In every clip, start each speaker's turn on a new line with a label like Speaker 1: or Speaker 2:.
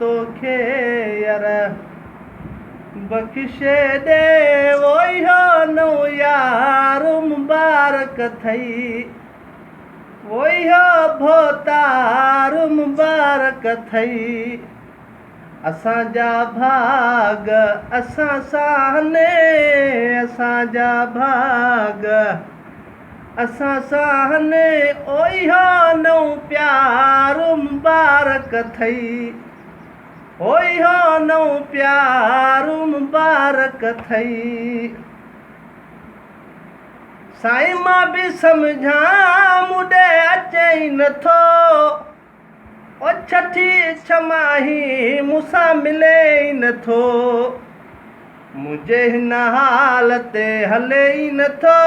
Speaker 1: तोखे यार बख़्शे ॾे वोइहो नओं यार मुबारक थई वोइहो भोतार मुबारक थई असांजा भाग असां साहने असांजा भाग असां साहने ओइहो नओं प्यार मुबारक थई ओइहो नओं प्यार मुबारक थई साईं मां बि सम्झां मूंॾे अचे ई नथो ओ छठी छमाही मूंसां मिले ई नथो मुंहिंजे हिन हाल ते हले ई नथो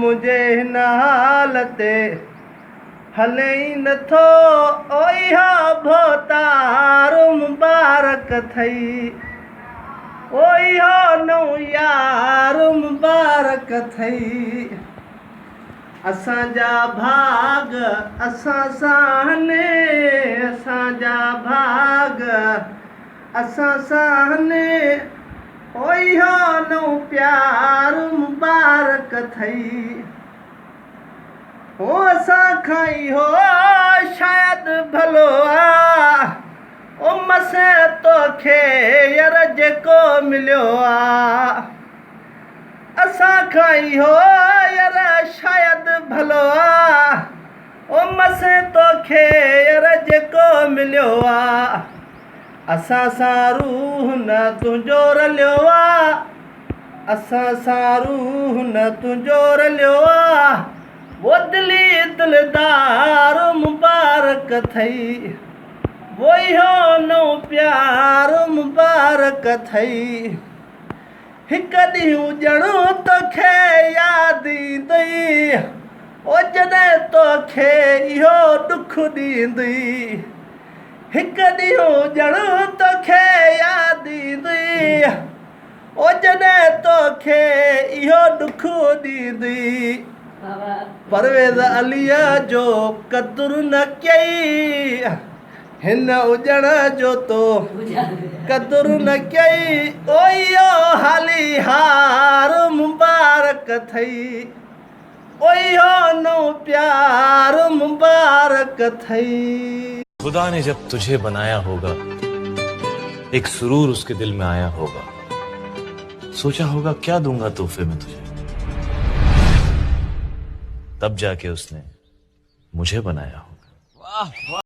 Speaker 1: मुंहिंजे हिन हाल ते हले ई नथो ओइहो भोतार मुबारक थई ओइहो नओं यार मुबारक थई असांजा भाग असां साहने असांजा भाग असां साहने ओइहो नओं प्यार मुबारक थई हो असां खाई हो शायदि भलो आ ओ मसे तोखे यार जेको मिलियो आ असां खाई हो यार शायदि भलो आ ओ मसे तोखे यार जेको मिलियो आ असां सां रूह न तुंहिंजो रलियो आ असां सां रूह न तुंहिंजो रलियो आ वो दिली दिलदार मुबारक थई वोइहो नओं प्यार मुबारक थई हिकु ॾींहुं ॼणो तोखे यादि ईंदई ओ जॾहिं तोखे इहो ॾुख ॾींदई हिकु ॾींहुं ॼणो तोखे यादि ईंदई ओ जॾहिं तोखे इहो ॾुख ॾींदई परवेज़ अलीअ जो क़दुरु न कई हिन उजण जो तो क़दुरु न कई ओइहो हाली हार मुबारक थई ओइहो नओं प्यार मुबारक थई
Speaker 2: खुदा ने जब तुझे बनाया होगा एक सुरूर उसके दिल में आया होगा सोचा होगा क्या दूंगा तोहफे में तुझे तब जाके उसने मुझे बनाया होगा। वाह वाह।